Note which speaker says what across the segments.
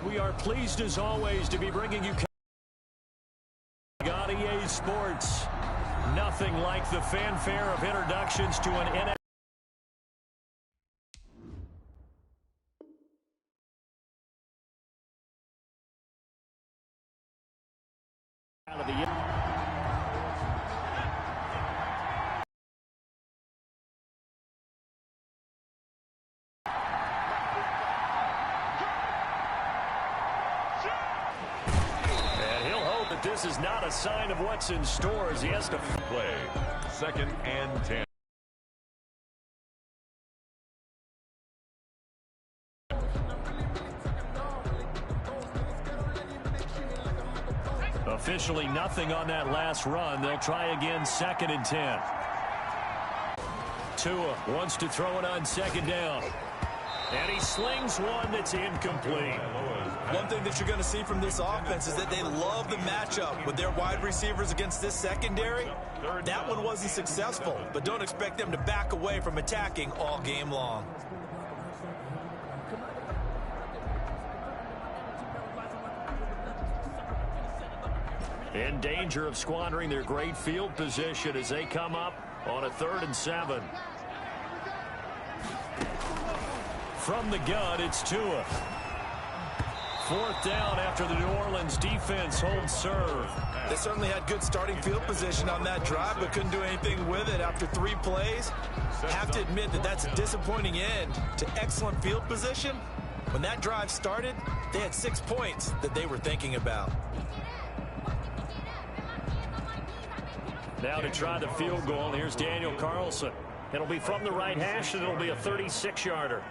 Speaker 1: We are pleased as always to be bringing you on EA Sports. Nothing like the fanfare of introductions to an NFL. Out of the this is not a sign of what's in store as he has to
Speaker 2: play. 2nd and 10.
Speaker 1: Officially nothing on that last run. They'll try again 2nd and 10. Tua wants to throw it on 2nd down. And he slings one that's incomplete.
Speaker 3: One thing that you're going to see from this offense is that they love the matchup with their wide receivers against this secondary. That one wasn't successful, but don't expect them to back away from attacking all game long.
Speaker 1: In danger of squandering their great field position as they come up on a 3rd and 7. From the gun, it's Tua. 4th down after the New Orleans defense holds serve.
Speaker 3: They certainly had good starting field position on that drive, but couldn't do anything with it after 3 plays. Have to admit that that's a disappointing end to excellent field position. When that drive started, they had 6 points that they were thinking about.
Speaker 1: Now to try the field goal, here's Daniel Carlson. It'll be from the right hash, and it'll be a 36-yarder.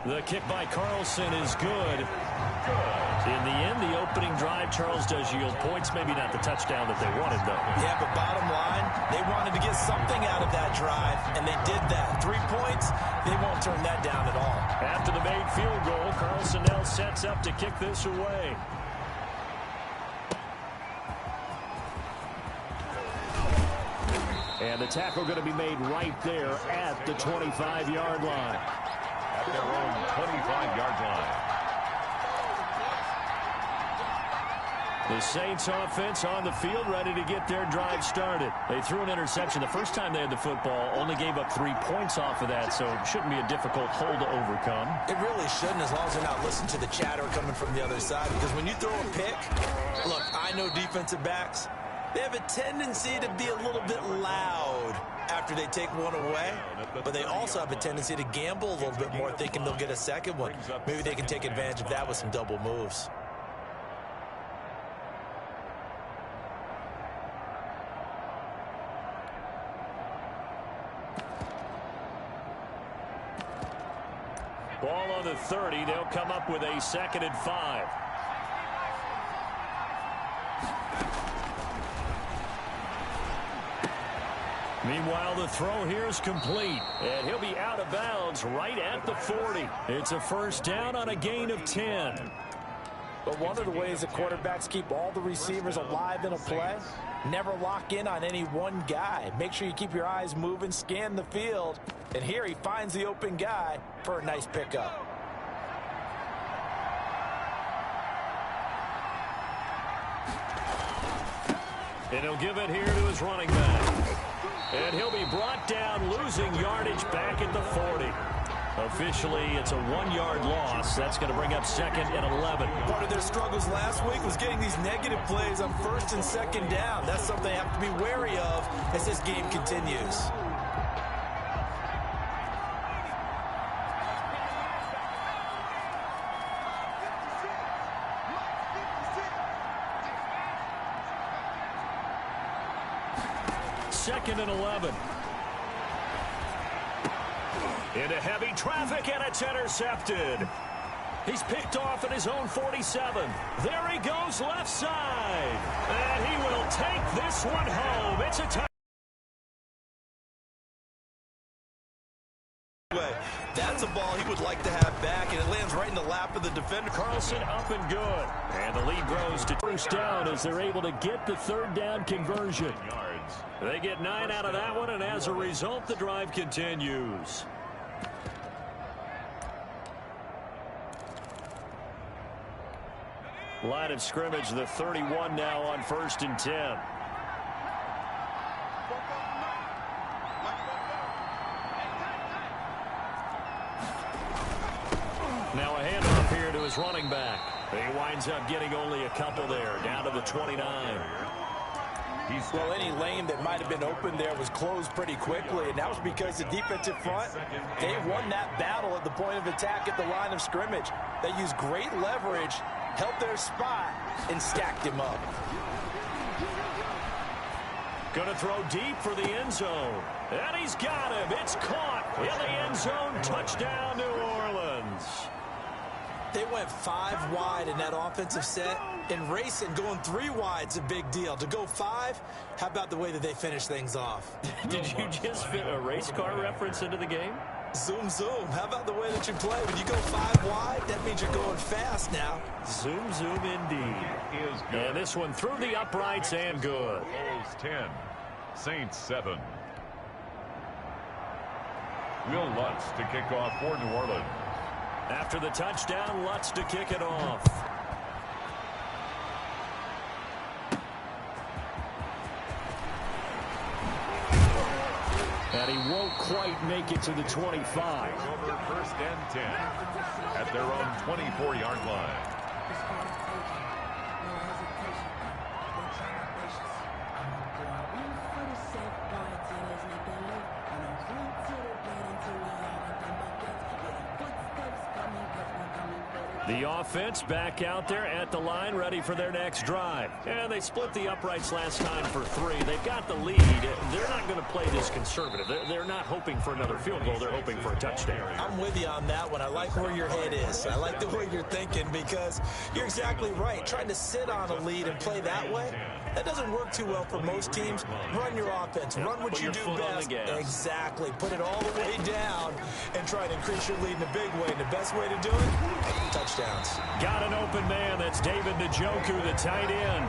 Speaker 1: The kick by Carlson is good. In the end, the opening drive, Charles, does yield points. Maybe not the touchdown that they wanted, though.
Speaker 3: Yeah, but bottom line, they wanted to get something out of that drive, and they did that. 3 points, they won't turn that down at all.
Speaker 1: After the made field goal, Carlson now sets up to kick this away. And the tackle going to be made right there at the 25-yard line.
Speaker 2: At their own 25-yard line.
Speaker 1: The Saints offense on the field ready to get their drive started. They threw an interception the first time they had the football, only gave up 3 points off of that, so it shouldn't be a difficult hole to overcome.
Speaker 3: It really shouldn't, as long as they're not listening to the chatter coming from the other side, because when you throw a pick, look, I know defensive backs, they have a tendency to be a little bit loud after they take one away, but they also have a tendency to gamble a little bit more, thinking they'll get a second one. Maybe they can take advantage of that with some double moves.
Speaker 1: Ball on the 30. They'll come up with a 2nd and 5. Meanwhile, the throw here is complete, and he'll be out of bounds right at the 40. It's a 1st down on a gain of 10.
Speaker 3: But one of the ways that quarterbacks keep all the receivers alive in a play, never lock in on any one guy. Make sure you keep your eyes moving, scan the field, and here he finds the open guy for a nice pickup.
Speaker 1: And he'll give it here to his running back. And he'll be brought down, losing yardage back at the 40. Officially, it's a 1-yard loss. That's going to bring up 2nd and 11.
Speaker 3: Part of their struggles last week was getting these negative plays on 1st and 2nd down. That's something they have to be wary of as this game continues.
Speaker 1: Second and 11. Into heavy traffic, and it's intercepted. He's picked off at his own 47. There he goes, left side. And he will take this one home. It's a touchdown.
Speaker 3: That's a ball he would like to have back, and it lands right in the lap of the defender.
Speaker 1: Carlson up and good. And the lead grows to 1st down as they're able to get the 3rd down conversion.
Speaker 2: yards.
Speaker 1: They get 9 out of that one, and as a result, the drive continues. Line of scrimmage, the 31 now on 1st and 10. Now a handoff here to his running back. He winds up getting only a couple there, down to the 29.
Speaker 3: Well, any lane that might have been open there was closed pretty quickly, and that was because the defensive front, they won that battle at the point of attack at the line of scrimmage. They used great leverage, held their spot, and stacked him up.
Speaker 1: Going to throw deep for the end zone. And he's got him. It's caught in the end zone. Touchdown, New Orleans.
Speaker 3: They went 5 wide in that offensive set. And racing, going 3 wide's a big deal. To go 5, how about the way that they finish things off?
Speaker 1: Did you just fit a race car reference into the game?
Speaker 3: Zoom, zoom. How about the way that you play? When you go 5 wide, that means you're going fast now.
Speaker 1: Zoom, zoom indeed. And this one through the uprights and good.
Speaker 2: Bulls 10, Saints 7. Will Lutz to kick off for New Orleans.
Speaker 1: After the touchdown, Lutz to kick it off. And he won't quite make it to the 25.
Speaker 2: Over 1st and 10 at their own 24-yard line.
Speaker 1: The offense back out there at the line, ready for their next drive. And they split the uprights last time for 3. They've got the lead. They're not going to play this conservative. They're not hoping for another field goal. They're hoping for a touchdown.
Speaker 3: I'm with you on that one. I like where your head is. I like the way you're thinking because you're exactly right. Trying to sit on a lead and play that way, that doesn't work too well for most teams. Run your offense. Run what you do best. Exactly. Put it all the way down and try to increase your lead in a big way. And the best way to do it, touchdowns.
Speaker 1: Got an open man. That's David Njoku, the tight end.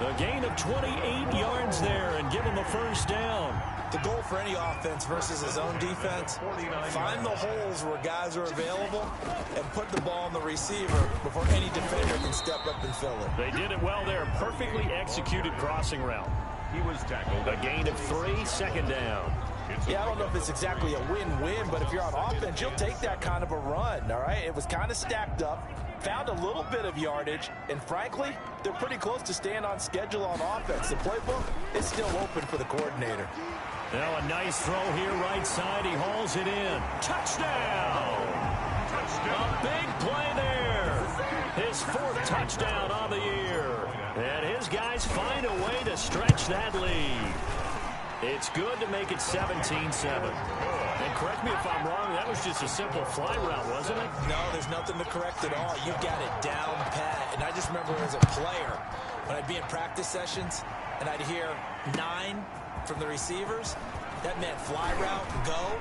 Speaker 1: A gain of 28 yards there and give him a first down.
Speaker 3: The goal for any offense versus his own defense, find the holes where guys are available and put the ball on the receiver before any defender can step up and fill it.
Speaker 1: They did it well there. Perfectly executed crossing route.
Speaker 2: He was tackled.
Speaker 1: A gain of 3, second down.
Speaker 3: Yeah, I don't know if it's exactly a win-win, but if you're on offense, you'll take that kind of a run, all right? It was kind of stacked up, found a little bit of yardage, and frankly, they're pretty close to staying on schedule on offense. The playbook is still open for the coordinator.
Speaker 1: Now a nice throw here right side. He hauls it in. Touchdown! A big play there. His 4th touchdown on the year. And his guys find a way to stretch that lead. It's good to make it 17-7. And correct me if I'm wrong, that was just a simple fly route, wasn't it?
Speaker 3: No, there's nothing to correct at all. You got it down pat. And I just remember as a player, when I'd be in practice sessions and I'd hear 9 from the receivers, that meant fly route, go,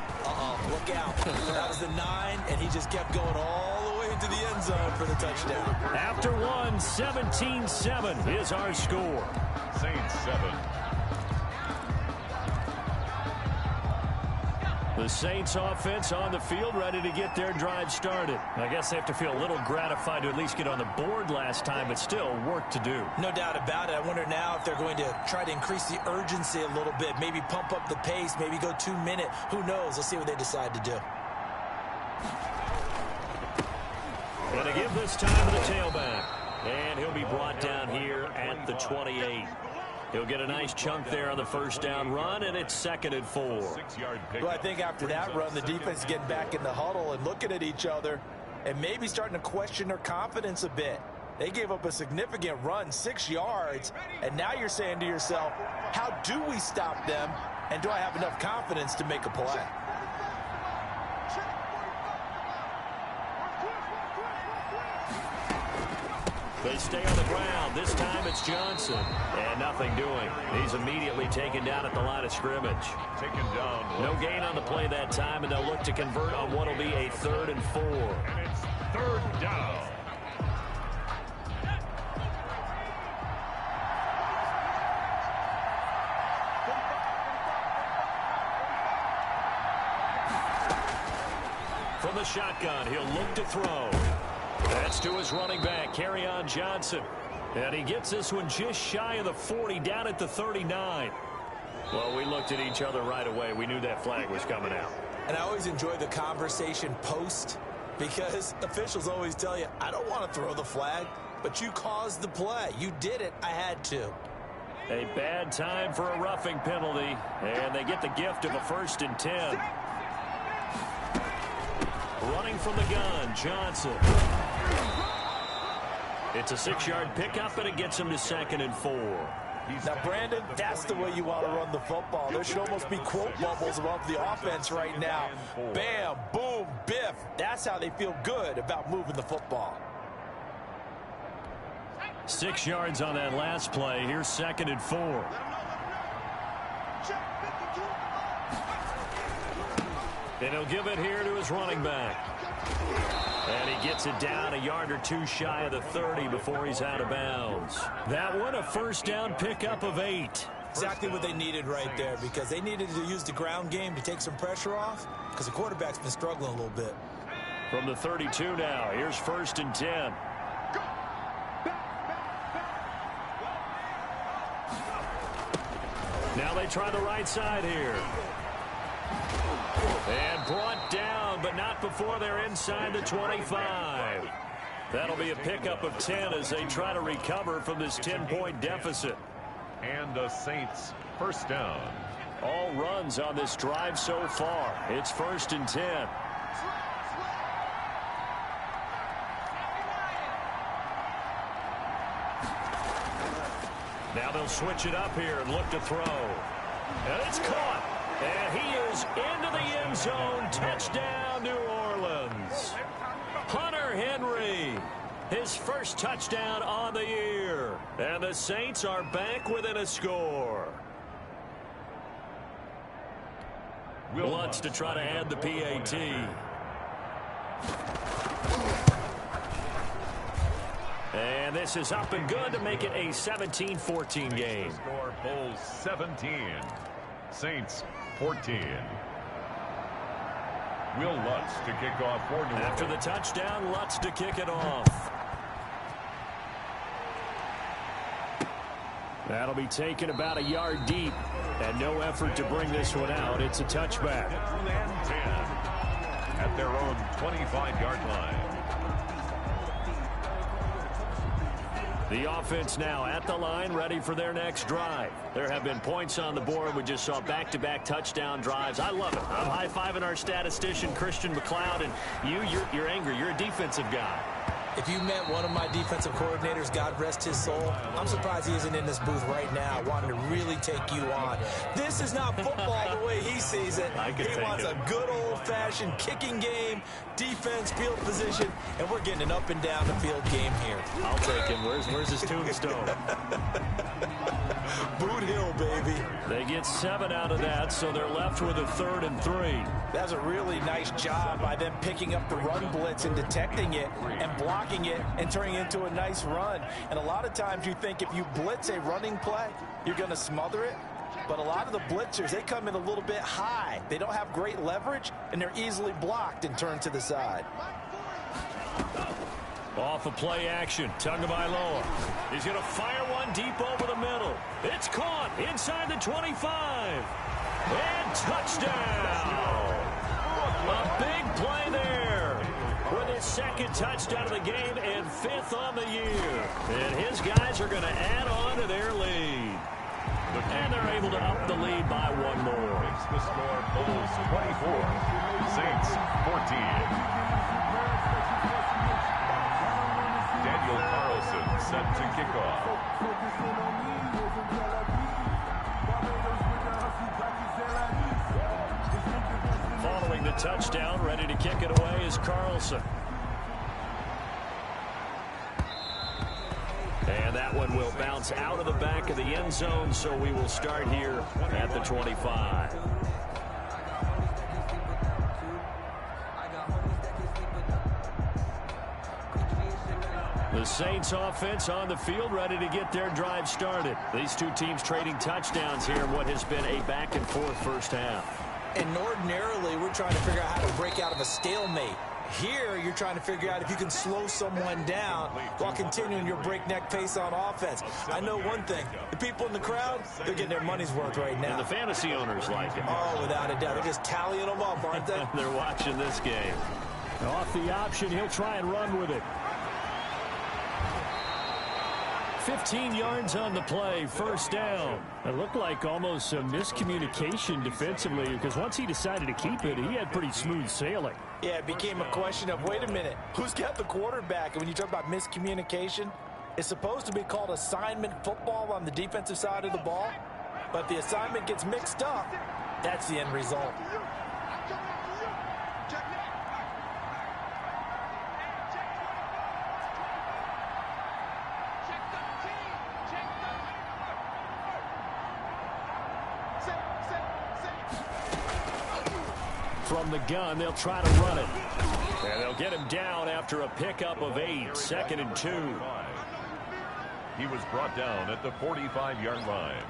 Speaker 3: look out. That was the 9, and he just kept going all the way into the end zone for the touchdown.
Speaker 1: After 1, 17-7 is our score.
Speaker 2: Saints 7.
Speaker 1: The Saints offense on the field, ready to get their drive started. I guess they have to feel a little gratified to at least get on the board last time, but still work to do.
Speaker 3: No doubt about it. I wonder now if they're going to try to increase the urgency a little bit, maybe pump up the pace, maybe go 2-minute. Who knows? Let's see what they decide to do.
Speaker 1: Going to give this time to the tailback. And he'll be brought down here at the 28. He'll get a nice chunk there on the first down run, and it's 2nd and 4.
Speaker 3: Well, I think after that run, the defense is getting back in the huddle and looking at each other and maybe starting to question their confidence a bit. They gave up a significant run, 6 yards, and now you're saying to yourself, how do we stop them, and do I have enough confidence to make a play?
Speaker 1: They stay on the ground. This time it's Johnson. And nothing doing. He's immediately taken down at the line of scrimmage.
Speaker 2: Taken down.
Speaker 1: No gain on the play that time, and they'll look to convert on what will be a 3rd and 4.
Speaker 2: And it's 3rd down.
Speaker 1: From the shotgun, he'll look to throw. That's to his running back, Gridiron Johnson. And he gets this one just shy of the 40, down at the 39. Well, we looked at each other right away. We knew that flag was coming out.
Speaker 3: And I always enjoy the conversation post, because officials always tell you, I don't want to throw the flag, but you caused the play. You did it. I had to.
Speaker 1: A bad time for a roughing penalty, and they get the gift of a 1st and 10. Running from the gun, Johnson. It's a 6-yard pickup, and it gets him to 2nd and 4.
Speaker 3: Now, Brandon, that's the way you want to run the football. There should almost be quote bubbles above the offense right now. Bam, boom, biff. That's how they feel good about moving the football.
Speaker 1: 6 yards on that last play. Here's 2nd and 4. And he'll give it here to his running back. And he gets it down a yard or 2 shy of the 30 before he's out of bounds. That one, a 1st down pickup of 8.
Speaker 3: Exactly what they needed right there, because they needed to use the ground game to take some pressure off, because the quarterback's been struggling a little bit.
Speaker 1: From the 32 now, here's 1st and 10. Now they try the right side here. And brought down, but not before they're inside the 25. That'll be a pickup of 10 as they try to recover from this 10-point deficit.
Speaker 2: And the Saints 1st down.
Speaker 1: All runs on this drive so far. It's 1st and 10. Now they'll switch it up here and look to throw. And it's caught. And he is into the end zone. Touchdown, New Orleans. Hunter Henry, his first touchdown on the year. And the Saints are back within a score. Lutz to try to add the PAT. And this is up and good to make it a 17-14 game.
Speaker 2: Score Bulls 17. Saints 14. Will Lutz to kick off for New Orleans.
Speaker 1: After the touchdown, Lutz to kick it off. That'll be taken about a yard deep, and no effort to bring this one out. It's a touchback.
Speaker 2: 10 at their own 25-yard line.
Speaker 1: The offense now at the line, ready for their next drive. There have been points on the board. We just saw back-to-back touchdown drives. I love it. I'm high-fiving our statistician, Christian McLeod, and you're angry. You're a defensive guy.
Speaker 3: If you met one of my defensive coordinators, God rest his soul, I'm surprised he isn't in this booth right now wanting to really take you on. This is not football the way he sees it. He wants a good old-fashioned kicking game, defense, field position, and we're getting an up and down the field game here.
Speaker 1: I'll take him. Where's his tombstone?
Speaker 3: Boot Hill, baby.
Speaker 1: They get 7 out of that, so they're left with a 3rd and 3.
Speaker 3: That's a really nice job by them picking up the run blitz and detecting it and blocking it and turning it into a nice run. And a lot of times you think if you blitz a running play, you're going to smother it. But a lot of the blitzers, they come in a little bit high. They don't have great leverage, and they're easily blocked and turned to the side.
Speaker 1: Off of play action, Tagovailoa. He's going to fire one deep over the middle. It's caught inside the 25. And touchdown. A big play there with his 2nd touchdown of the game and 5th on the year. And his guys are going to add on to their lead. And they're able to up the lead by 1 more.
Speaker 2: Makes the score Bulls 24. Saints 14. Daniel Carlson set to kick off.
Speaker 1: Following the touchdown, ready to kick it away is Carlson. And that one will bounce out of the back of the end zone, so we will start here at the 25. The Saints offense on the field, ready to get their drive started. These two teams trading touchdowns here in what has been a back-and-forth first half.
Speaker 3: And ordinarily, we're trying to figure out how to break out of a stalemate. Here, you're trying to figure out if you can slow someone down while continuing your breakneck pace on offense. I know one thing. The people in the crowd, they're getting their money's worth right now.
Speaker 1: And the fantasy owners like it.
Speaker 3: Oh, without a doubt. They're just tallying them up, aren't they?
Speaker 1: They're watching this game. Off the option, he'll try and run with it. 15 yards on the play, first down. It looked like almost a miscommunication defensively because once he decided to keep it, he had pretty smooth sailing.
Speaker 3: Yeah, it became a question of, wait a minute, who's got the quarterback? And when you talk about miscommunication, it's supposed to be called assignment football on the defensive side of the ball. But the assignment gets mixed up. That's the end result.
Speaker 1: From the gun, they'll try to run it. And they'll get him down after a pickup of 8, 2nd and 2.
Speaker 2: He was brought down at the 45-yard line.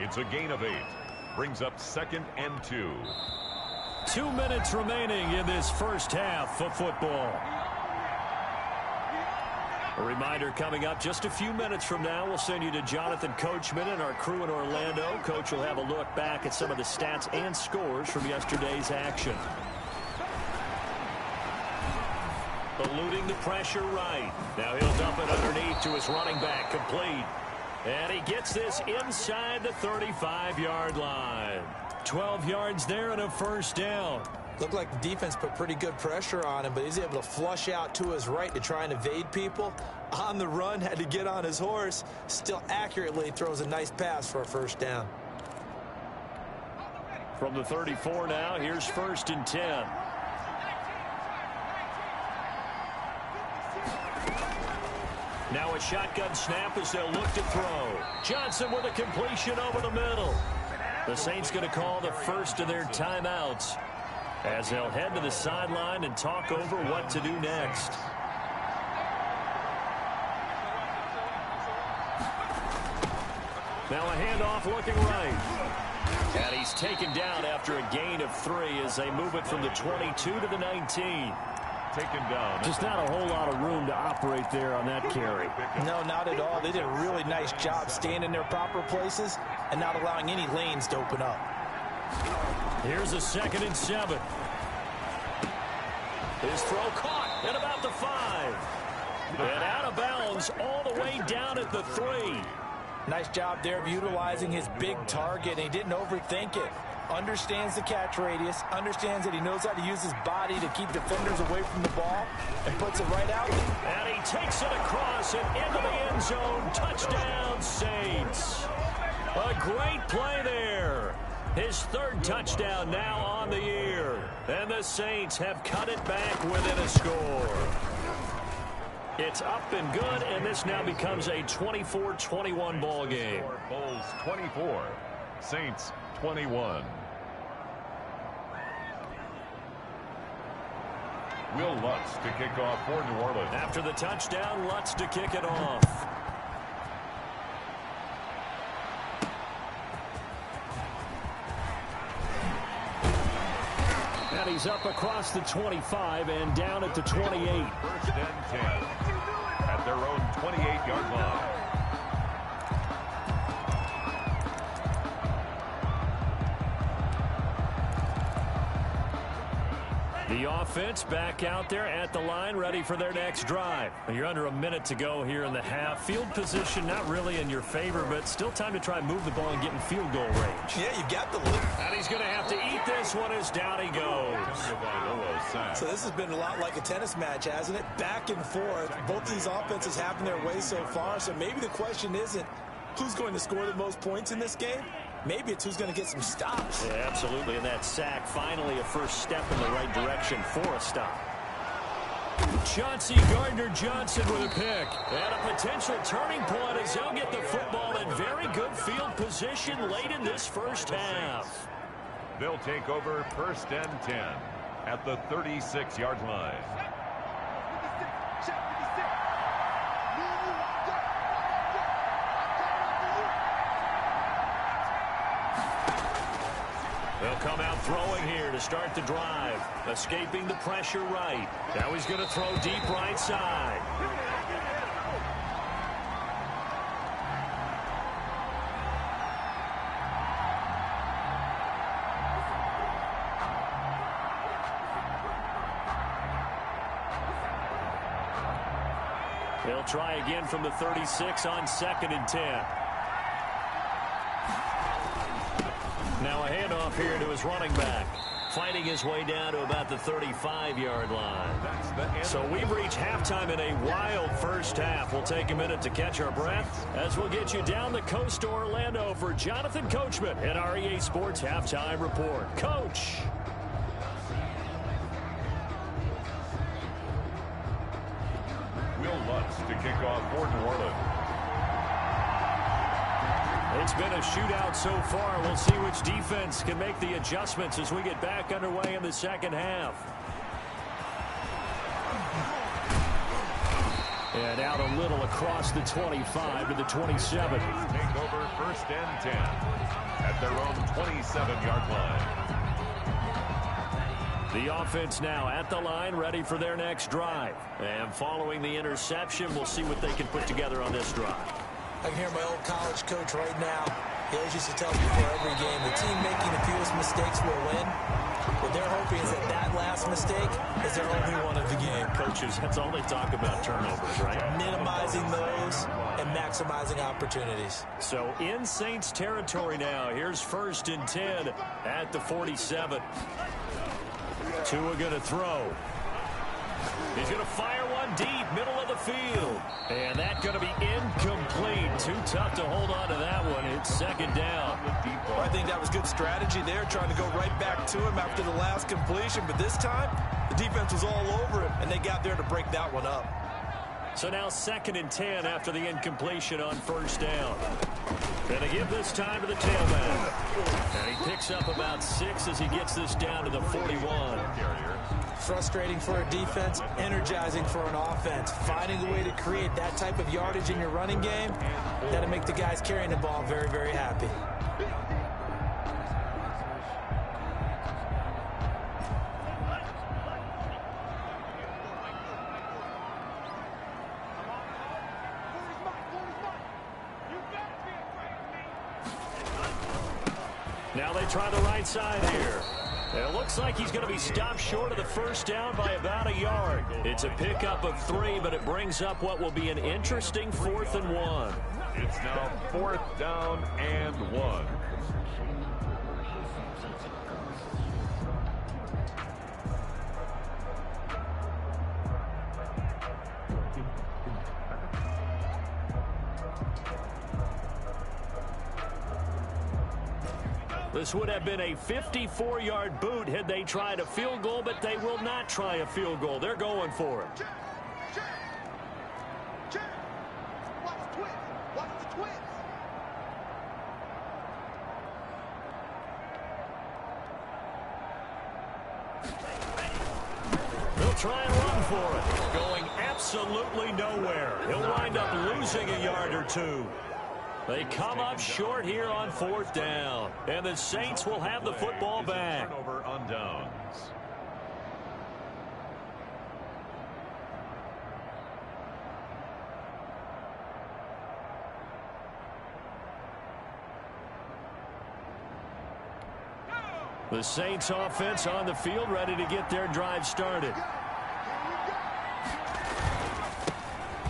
Speaker 2: It's a gain of 8. Brings up 2nd and 2.
Speaker 1: 2 minutes remaining in this first half of football. A reminder coming up just a few minutes from now. We'll send you to Jonathan Coachman and our crew in Orlando. Coach will have a look back at some of the stats and scores from yesterday's action. Eluding the pressure right. Now he'll dump it underneath to his running back, complete. And he gets this inside the 35-yard line. 12 yards there and a first down.
Speaker 3: Looked like the defense put pretty good pressure on him, but he's able to flush out to his right to try and evade people. On the run, had to get on his horse. Still accurately throws a nice pass for a first down.
Speaker 1: From the 34 now, here's 1st and 10. Now a shotgun snap as they'll look to throw. Johnson with a completion over the middle. The Saints going to call the first of their timeouts as they'll head to the sideline and talk over what to do next. Now a handoff looking right. And he's taken down after a gain of 3 as they move it from the 22 to the 19.
Speaker 2: Taken down.
Speaker 1: Just not a whole lot of room to operate there on that carry.
Speaker 3: No, not at all. They did a really nice job staying in their proper places and not allowing any lanes to open up.
Speaker 1: Here's a 2nd and 7. His throw caught at about the 5. And out of bounds all the way down at the 3.
Speaker 3: Nice job there of utilizing his big target. And he didn't overthink it. Understands the catch radius. Understands that he knows how to use his body to keep defenders away from the ball. And puts it right out.
Speaker 1: And he takes it across and into the end zone. Touchdown, Saints. A great play there. His 3rd touchdown now on the year. And the Saints have cut it back within a score. It's up and good, and this now becomes a 24-21 ball game.
Speaker 2: Bulls 24, Saints 21. Will Lutz to kick off for New Orleans.
Speaker 1: After the touchdown, Lutz to kick it off. And he's up across the 25 and down at the 28.
Speaker 2: 1st and 10 at their own 28-yard line.
Speaker 1: The offense back out there at the line, ready for their next drive. You're under a minute to go here in the half. Field position not really in your favor, but still time to try and move the ball and get in field goal range.
Speaker 3: Yeah, you got the look.
Speaker 1: And he's going to have to eat this one as down he goes.
Speaker 3: So this has been a lot like a tennis match, hasn't it? Back and forth. Both these offenses having their way so far. So maybe the question isn't who's going to score the most points in this game. Maybe it's who's going to get some stops.
Speaker 1: Yeah, absolutely. And that sack, finally a first step in the right direction for a stop. Chauncey Gardner-Johnson with a pick. And a potential turning point as they'll get the football in very good field position late in this first half.
Speaker 2: They'll take over 1st and 10 at the 36-yard line.
Speaker 1: They'll come out throwing here to start the drive. Escaping the pressure right. Now he's going to throw deep right side. They'll try again from the 36 on 2nd and 10. Now a handoff here to his running back. Fighting his way down to about the 35-yard line. So we've reached halftime in a wild first half. We'll take a minute to catch our breath as we'll get you down the coast to Orlando for Jonathan Coachman at our EA Sports Halftime Report. Coach.
Speaker 2: To kick off for New Orleans.
Speaker 1: It's been a shootout so far. We'll see which defense can make the adjustments as we get back underway in the second half. And out a little across the 25 to the 27.
Speaker 2: Take over 1st and 10 at their own 27-yard line.
Speaker 1: The offense now at the line, ready for their next drive. And following the interception, we'll see what they can put together on this drive.
Speaker 3: I can hear my old college coach right now. He always used to tell me before every game, the team making the fewest mistakes will win. What they're hoping is that last mistake is their only one of the game.
Speaker 1: Coaches, that's all they talk about, turnovers, right?
Speaker 3: Minimizing those and maximizing opportunities. So
Speaker 1: in Saints territory now, here's 1st and 10 at the 47. Tua going to throw. He's going to fire one deep, middle of the field. And that's going to be incomplete. Too tough to hold on to that one. It's 2nd down.
Speaker 3: Well, I think that was good strategy there, trying to go right back to him after the last completion. But this time, the defense was all over him, and they got there to break that one up.
Speaker 1: So now 2nd and 10 after the incompletion on 1st down. Going to give this time to the tailback. And he picks up about 6 as he gets this down to the 41.
Speaker 3: Frustrating for a defense, energizing for an offense. Finding a way to create that type of yardage in your running game, that'll make the guys carrying the ball very, very happy.
Speaker 1: Now they try the right side here. It looks like he's going to be stopped short of the 1st down by about a yard. It's a pickup of 3, but it brings up what will be an interesting 4th and 1.
Speaker 2: It's now 4th down and 1.
Speaker 1: This would have been a 54-yard boot had they tried a field goal, but they will not try a field goal. They're going for it. They'll try and run for it. Going absolutely nowhere. He'll wind up losing a yard or 2. They come up short here on 4th down. And the Saints will have the football back.
Speaker 2: Turnover on downs.
Speaker 1: The Saints offense on the field, ready to get their drive started.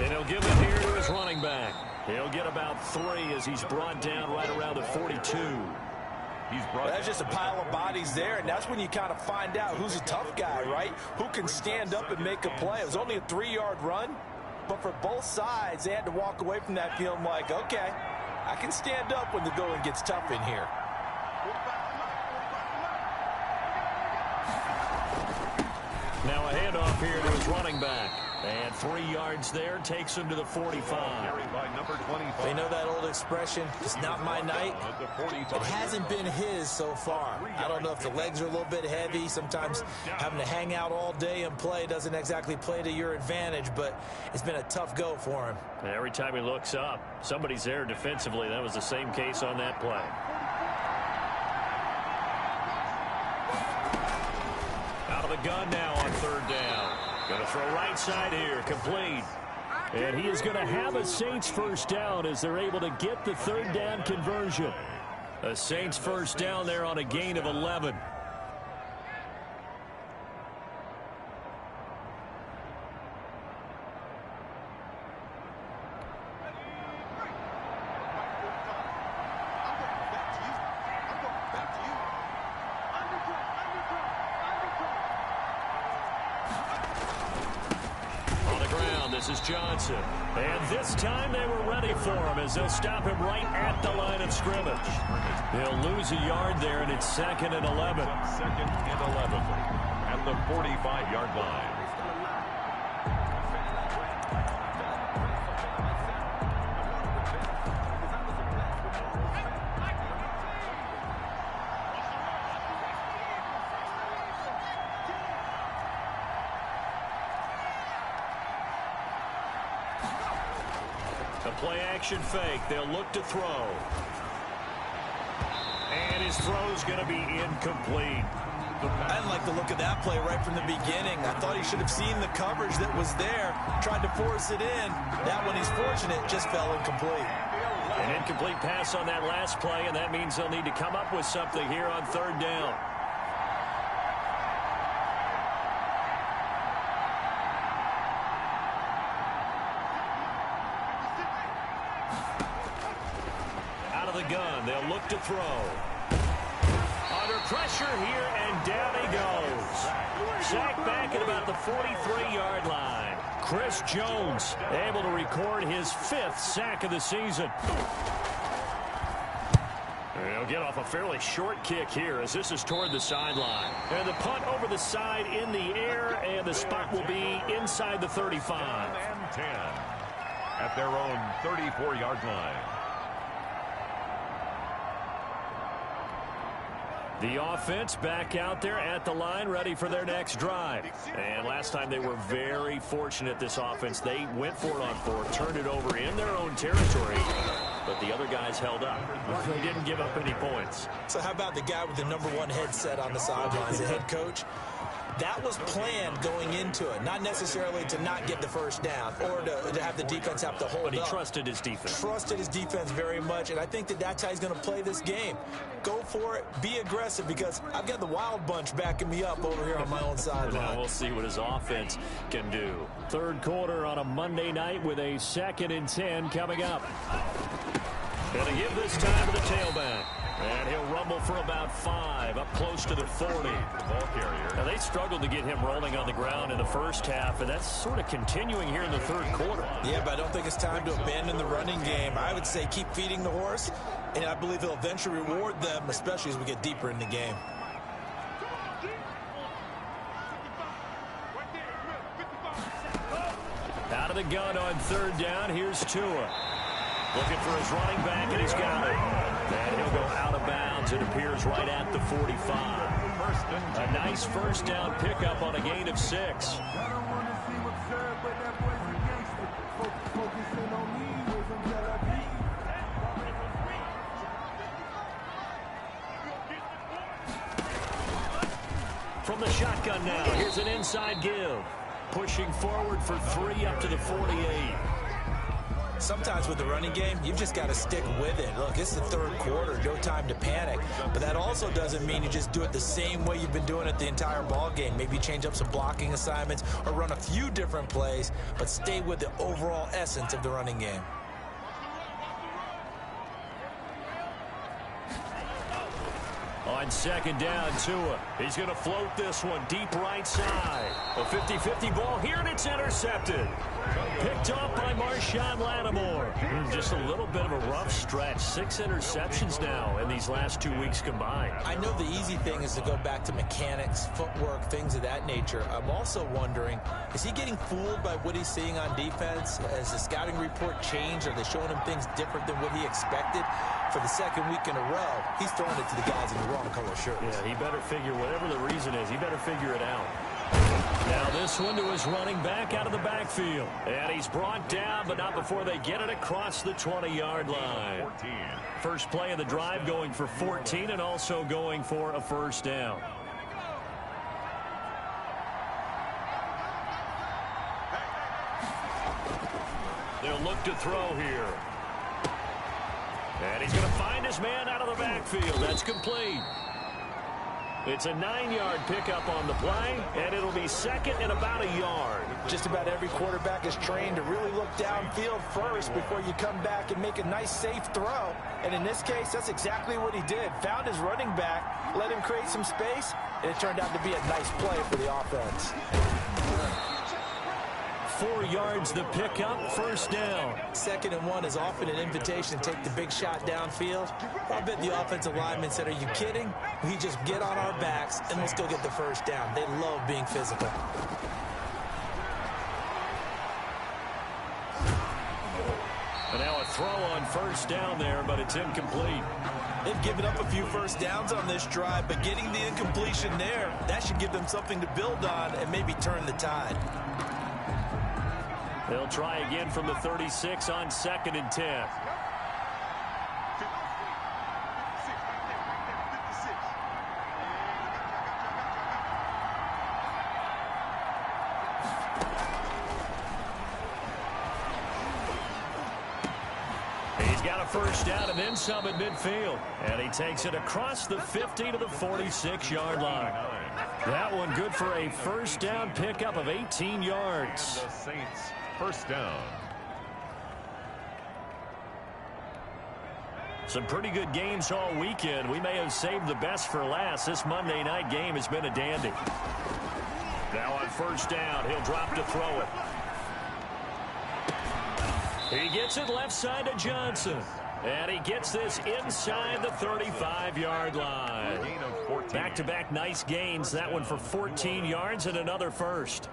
Speaker 1: And he'll give it here to his running back. He'll get about 3 as he's brought down right around the 42.
Speaker 3: That's just a pile of bodies there, and that's when you kind of find out who's a tough guy, right? Who can stand up and make a play. It was only a 3-yard run, but for both sides, they had to walk away from that feeling like, okay, I can stand up when the going gets tough in here.
Speaker 1: Now a handoff here to his running back. And 3 yards there takes him to the 45.
Speaker 3: They know that old expression, it's not my night. It hasn't been his so far. I don't know if the legs are a little bit heavy. Sometimes having to hang out all day and play doesn't exactly play to your advantage, but it's been a tough go for him.
Speaker 1: And every time he looks up, somebody's there defensively. That was the same case on that play. the gun now on third down. Going to throw right side here, complete. And he is going to have a Saints first down as they're able to get the third down conversion. A Saints first down there on a gain of 11. This is Johnson. And this time they were ready for him as they'll stop him right at the line of scrimmage. They'll lose a yard there, and it's 2nd and 11.
Speaker 2: 2nd and 11 at the 45-yard line.
Speaker 1: A play-action fake. They'll look to throw. And his throw's going to be incomplete.
Speaker 3: I didn't like the look of that play right from the beginning. I thought he should have seen the coverage that was there, tried to force it in. That one, he's fortunate, just fell incomplete.
Speaker 1: An incomplete pass on that last play, and that means they'll need to come up with something here on third down. Gun. They'll look to throw. Under pressure here, and down he goes. Sacked back at about the 43-yard line. Chris Jones able to record his 5th sack of the season. He'll get off a fairly short kick here as this is toward the sideline. And the punt over the side in the air, and the spot will be inside the 35.
Speaker 2: And 10 at their own 34-yard line.
Speaker 1: The offense back out there at the line, ready for their next drive. And last time they were very fortunate, this offense. They went for it on 4, turned it over in their own territory, but the other guys held up. They didn't give up any points.
Speaker 3: So how about the guy with the #1 headset on the sidelines, the head coach? That was planned going into it, not necessarily to not get the first down or to have the defense have to hold up.
Speaker 1: But he trusted his defense.
Speaker 3: Trusted his defense very much, and I think that's how he's going to play this game. Go for it, be aggressive, because I've got the wild bunch backing me up over here on my own sideline.
Speaker 1: Now we'll see what his offense can do. Third quarter on a Monday night with a 2nd and 10 coming up. Going to give this time to the tailback. And he'll rumble for about 5, up close to the 40.
Speaker 2: Ball carrier.
Speaker 1: Now, they struggled to get him rolling on the ground in the first half, and that's sort of continuing here in the third quarter.
Speaker 3: Yeah, but I don't think it's time to abandon the running game. I would say keep feeding the horse, and I believe he'll eventually reward them, especially as we get deeper in the game.
Speaker 1: Out of the gun on third down, here's Tua. Looking for his running back, and he's got it. And he'll go out of bounds. It appears right at the 45. A nice first down pickup on a gain of 6. From the shotgun now, here's an inside give. Pushing forward for 3 up to the 48.
Speaker 3: Sometimes with the running game, you've just got to stick with it. Look, it's the third quarter, no time to panic. But that also doesn't mean you just do it the same way you've been doing it the entire ball game. Maybe change up some blocking assignments or run a few different plays, but stay with the overall essence of the running game.
Speaker 1: On second down, Tua. He's going to float this one deep right side. A 50-50 ball here, and it's intercepted. Picked off by Marshawn Lattimore. Just a little bit of a rough stretch. 6 interceptions now in these last 2 weeks combined.
Speaker 3: I know the easy thing is to go back to mechanics, footwork, things of that nature. I'm also wondering, is he getting fooled by what he's seeing on defense? Has the scouting report changed? Are they showing him things different than what he expected? For the second week in a row, he's throwing it to the guys in the wrong color shirts.
Speaker 1: Yeah, he better figure, whatever the reason is, he better figure it out. Now this one to his running back out of the backfield. And he's brought down, but not before they get it across the 20-yard line.
Speaker 2: 14.
Speaker 1: First play of the drive going for 14 and also going for a first down. They'll look to throw here. And he's going to find his man out of the backfield. That's complete. It's a 9-yard pickup on the play, and it'll be second and about a yard.
Speaker 3: Just about every quarterback is trained to really look downfield first before you come back and make a nice, safe throw. And in this case, that's exactly what he did. Found his running back, let him create some space, and it turned out to be a nice play for the offense.
Speaker 1: 4 yards the pickup, first down.
Speaker 3: 2nd and 1 is often an invitation to take the big shot downfield. I bet the offensive lineman said, are you kidding? We just get on our backs and let's go get the first down. They love being physical.
Speaker 1: And now a throw on first down there, but it's incomplete.
Speaker 3: They've given up a few first downs on this drive, but getting the incompletion there, that should give them something to build on and maybe turn the tide.
Speaker 1: They'll try again from the 36 on 2nd and 10. He's got a first down and then some at midfield. And he takes it across the 50 to the 46-yard line. That one good for a first down pickup of 18 yards.
Speaker 2: The Saints first down.
Speaker 1: Some pretty good games all weekend. We may have saved the best for last. This Monday night game has been a dandy. Now on first down, he'll drop to throw it. He gets it left side to Johnson. And he gets this inside the 35-yard line. Back-to-back nice gains. That one for 14 yards and another first.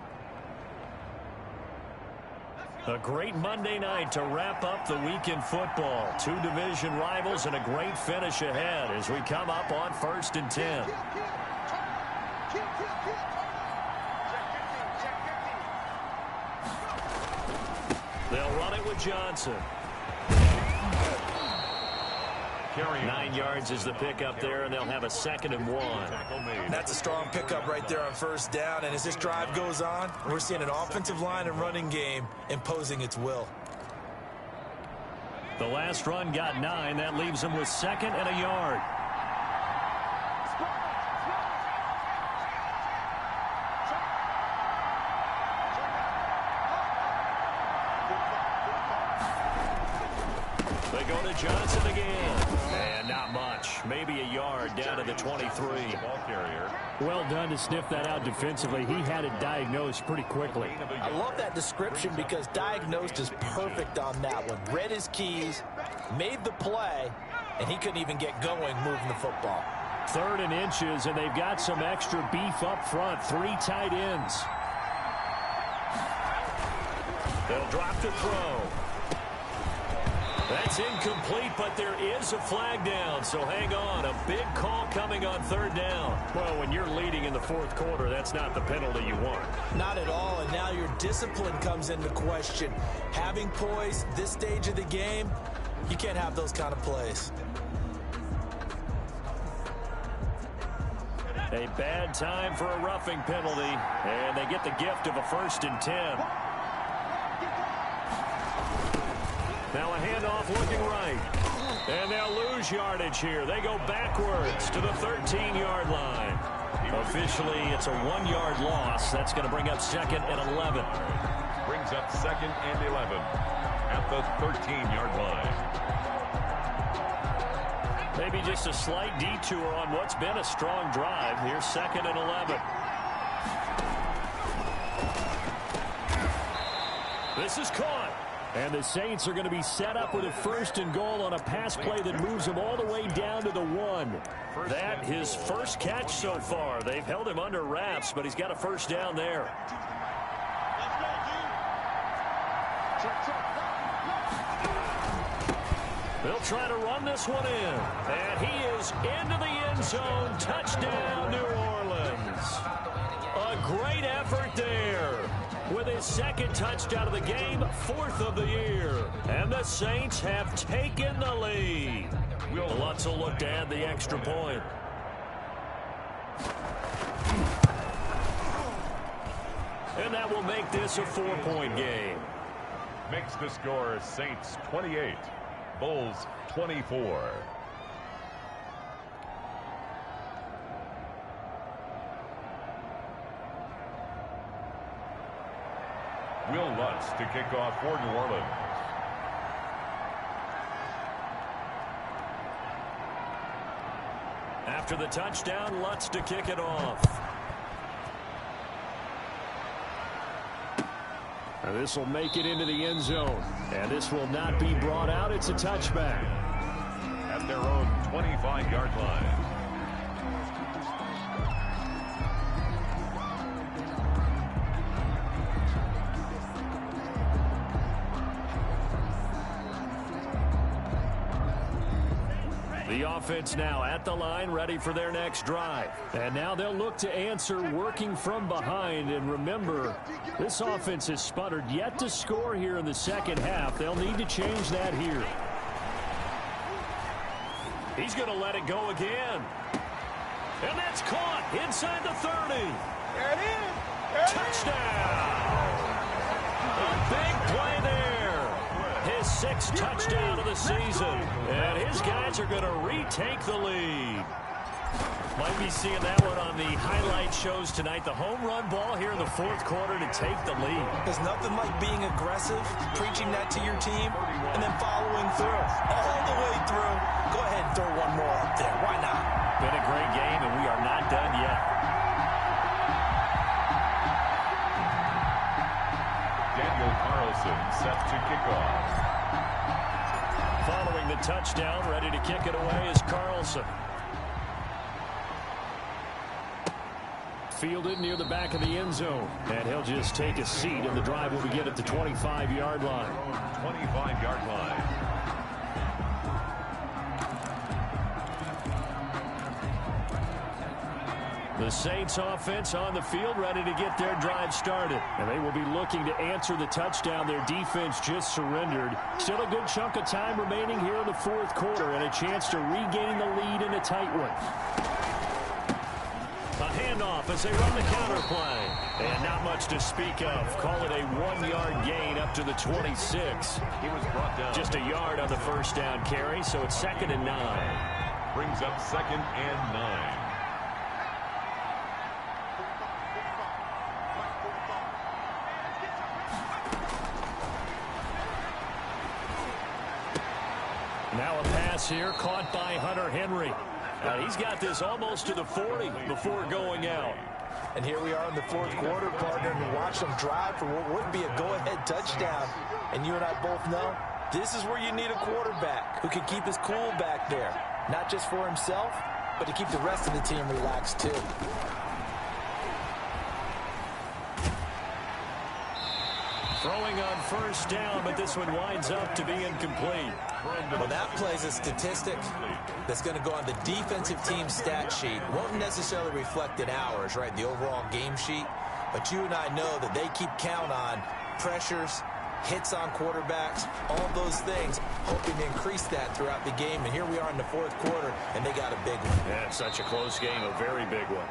Speaker 1: A great Monday night to wrap up the week in football. 2 division rivals and a great finish ahead as we come up on 1st and 10. They'll run it with Johnson. 9 yards is the pickup there, and they'll have a 2nd and 1.
Speaker 3: That's a strong pickup right there on first down, and as this drive goes on, we're seeing an offensive line and running game imposing its will.
Speaker 1: The last run got 9. That leaves them with 2nd and a yard. They go to Johnson again. And not much. Maybe a yard down to the 23.
Speaker 2: Ball carrier.
Speaker 1: Well done to sniff that out defensively. He had it diagnosed pretty quickly.
Speaker 3: I love that description because diagnosed is perfect on that one. Read his keys, made the play, and he couldn't even get going moving the football.
Speaker 1: 3rd and inches, and they've got some extra beef up front. 3 tight ends. They'll drop to throw. That's incomplete, but there is a flag down, so hang on. A big call coming on 3rd down. Well, when you're leading in the 4th quarter, that's not the penalty you want.
Speaker 3: Not at all, and now your discipline comes into question. Having poise this stage of the game, you can't have those kind of plays.
Speaker 1: A bad time for a roughing penalty, and they get the gift of a 1st and 10. Now a handoff looking right. And they'll lose yardage here. They go backwards to the 13-yard line. Officially, it's a 1-yard loss. That's going to bring up 2nd and 11.
Speaker 2: Brings up 2nd and 11 at the 13-yard line.
Speaker 1: Maybe just a slight detour on what's been a strong drive. Here's 2nd and 11. This is caught. And the Saints are going to be set up with a 1st and goal on a pass play that moves them all the way down to the 1. That his first catch so far. They've held him under wraps, but he's got a first down there. They'll try to run this one in. And he is into the end zone. Touchdown, New Orleans. A great effort there. With his 2nd touchdown of the game, 4th of the year. And the Saints have taken the lead. Lutz will look to add the extra point. And that will make this a 4-point game.
Speaker 2: Makes the score Saints 28, Bulls 24. Will Lutz to kick off for New Orleans.
Speaker 1: After the touchdown, Lutz to kick it off. And this will make it into the end zone. And this will not be brought out. It's a touchback.
Speaker 2: At their own 25-yard line.
Speaker 1: The offense now at the line, ready for their next drive. And now they'll look to answer working from behind. And remember, this offense has sputtered yet to score here in the second half. They'll need to change that here. He's going to let it go again. And that's caught inside the 30.
Speaker 3: There it is.
Speaker 1: Touchdown. A big play there. His 6th touchdown of the season. And his guys are going to retake the lead. Might be seeing that one on the highlight shows tonight. The home run ball here in the 4th quarter to take the lead.
Speaker 3: There's nothing like being aggressive, preaching that to your team, and then following through. All the way through. Go ahead and throw one more up there. Why not?
Speaker 1: Been a great game, and we are not done yet.
Speaker 2: Daniel Carlson set to kick off.
Speaker 1: Following the touchdown, ready to kick it away is Carlson. Fielded near the back of the end zone. And he'll just take a seat, and the drive will begin at the 25-yard line.
Speaker 2: 25-yard line.
Speaker 1: The Saints offense on the field, ready to get their drive started. And they will be looking to answer the touchdown their defense just surrendered. Still a good chunk of time remaining here in the 4th quarter, and a chance to regain the lead in a tight one. A handoff as they run the counter play. And not much to speak of. Call it a 1-yard gain up to the 26.
Speaker 2: He was brought down.
Speaker 1: Just a yard on the first down carry, so it's 2nd and 9.
Speaker 2: Brings up 2nd and 9.
Speaker 1: Now a pass here caught by Hunter Henry. He's got this almost to the 40 before going out.
Speaker 3: And here we are in the 4th quarter, partner, and watch them drive for what would be a go-ahead touchdown. And you and I both know this is where you need a quarterback who can keep his cool back there. Not just for himself, but to keep the rest of the team relaxed too.
Speaker 1: Throwing on first down, but this one winds up to be incomplete.
Speaker 3: Well, that play's a statistic that's going to go on the defensive team stat sheet. Won't necessarily reflect in ours, right, the overall game sheet. But you and I know that they keep count on pressures, hits on quarterbacks, all of those things, hoping to increase that throughout the game. And here we are in the 4th quarter, and they got a big one.
Speaker 1: Yeah, it's such a close game, a very big one.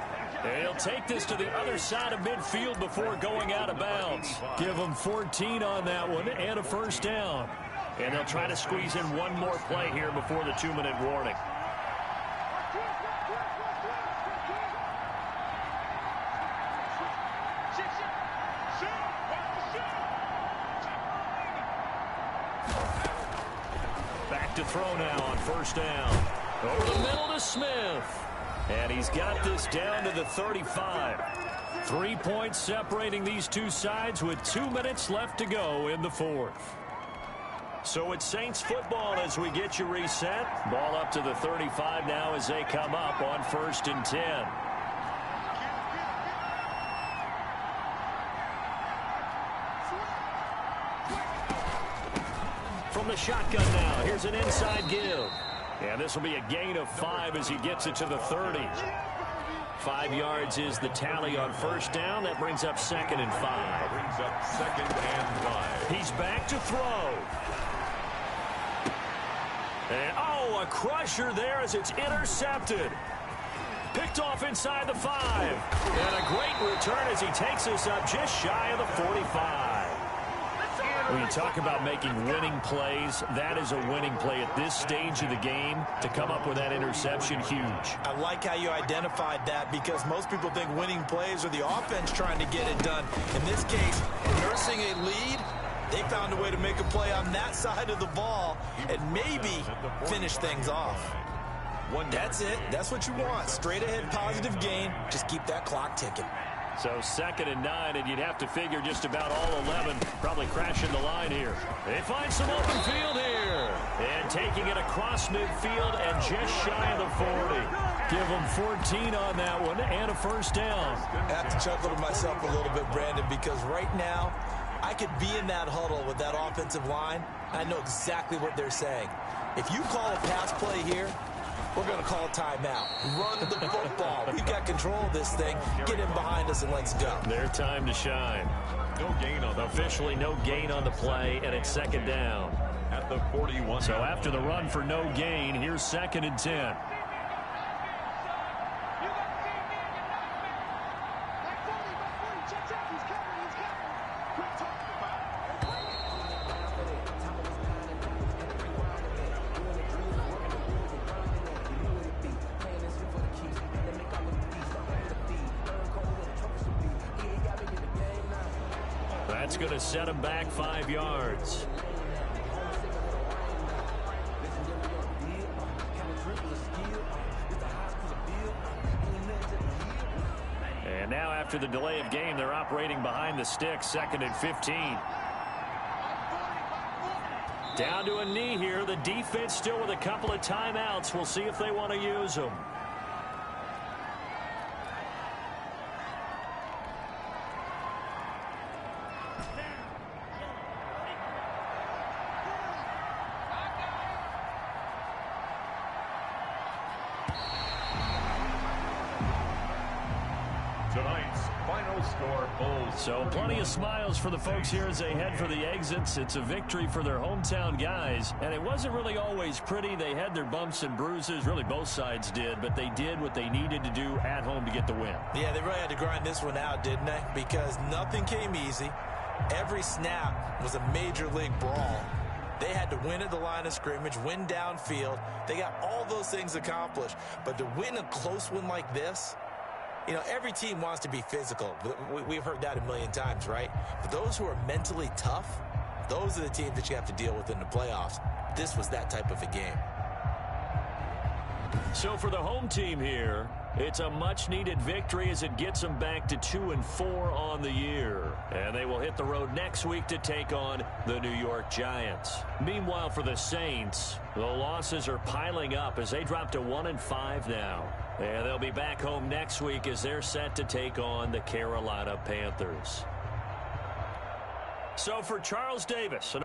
Speaker 1: And he'll take this to the other side of midfield before going out of bounds. Give him 14 on that one and a first down. And they'll try to squeeze in one more play here before the 2-minute warning. Back to throw now on first down. Over the middle to Smith. And he's got this down to the 35. 3 points separating these two sides with 2 minutes left to go in the 4th. So it's Saints football as we get you reset. Ball up to the 35 now as they come up on 1st and 10. From the shotgun now, here's an inside give. And this will be a gain of 5 as he gets it to the 30. 5 yards is the tally on first down. That brings up 2nd and 5.
Speaker 2: Brings up 2nd and 5.
Speaker 1: He's back to throw. And, oh, a crusher there as it's intercepted. Picked off inside the 5. And a great return as he takes us up just shy of the 45. When you talk about making winning plays, that is a winning play at this stage of the game. To come up with that interception, huge.
Speaker 3: I like how you identified that because most people think winning plays are the offense trying to get it done. In this case, nursing a lead, they found a way to make a play on that side of the ball and maybe finish things off. That's it. That's what you want. Straight ahead positive gain. Just keep that clock ticking.
Speaker 1: So 2nd and 9, and you'd have to figure just about all 11 probably crashing the line here. They find some open field here. And taking it across midfield and just shy of the 40. Give them 14 on that one and a first down.
Speaker 3: I have to chuckle to myself a little bit, Brandon, because right now I could be in that huddle with that offensive line. I know exactly what they're saying. If you call a pass play here, we're going to call a timeout. Run the football. We've got control of this thing. Get in behind us and let's go.
Speaker 1: Their time to shine.
Speaker 2: No gain on
Speaker 1: officially no gain on the play, and it's 2nd down.
Speaker 2: At the 41.
Speaker 1: So after the run for no gain, here's 2nd and 10. That's going to set him back 5 yards. And now after the delay of game, they're operating behind the sticks, 2nd and 15. Down to a knee here. The defense still with a couple of timeouts. We'll see if they want to use them.
Speaker 2: Tonight's final score, Bulls.
Speaker 1: So plenty of smiles for the folks here as they head for the exits. It's a victory for their hometown guys. And it wasn't really always pretty. They had their bumps and bruises. Really, both sides did. But they did what they needed to do at home to get the win.
Speaker 3: Yeah, they really had to grind this one out, didn't they? Because nothing came easy. Every snap was a major league brawl. They had to win at the line of scrimmage, win downfield. They got all those things accomplished. But to win a close one like this, you know, every team wants to be physical. We've heard that a million times, right? But those who are mentally tough, those are the teams that you have to deal with in the playoffs. This was that type of a game.
Speaker 1: So for the home team here, it's a much-needed victory as it gets them back to 2-4 on the year. And they will hit the road next week to take on the New York Giants. Meanwhile, for the Saints, the losses are piling up as they drop to 1-5 now. And they'll be back home next week as they're set to take on the Carolina Panthers. So for Charles Davis...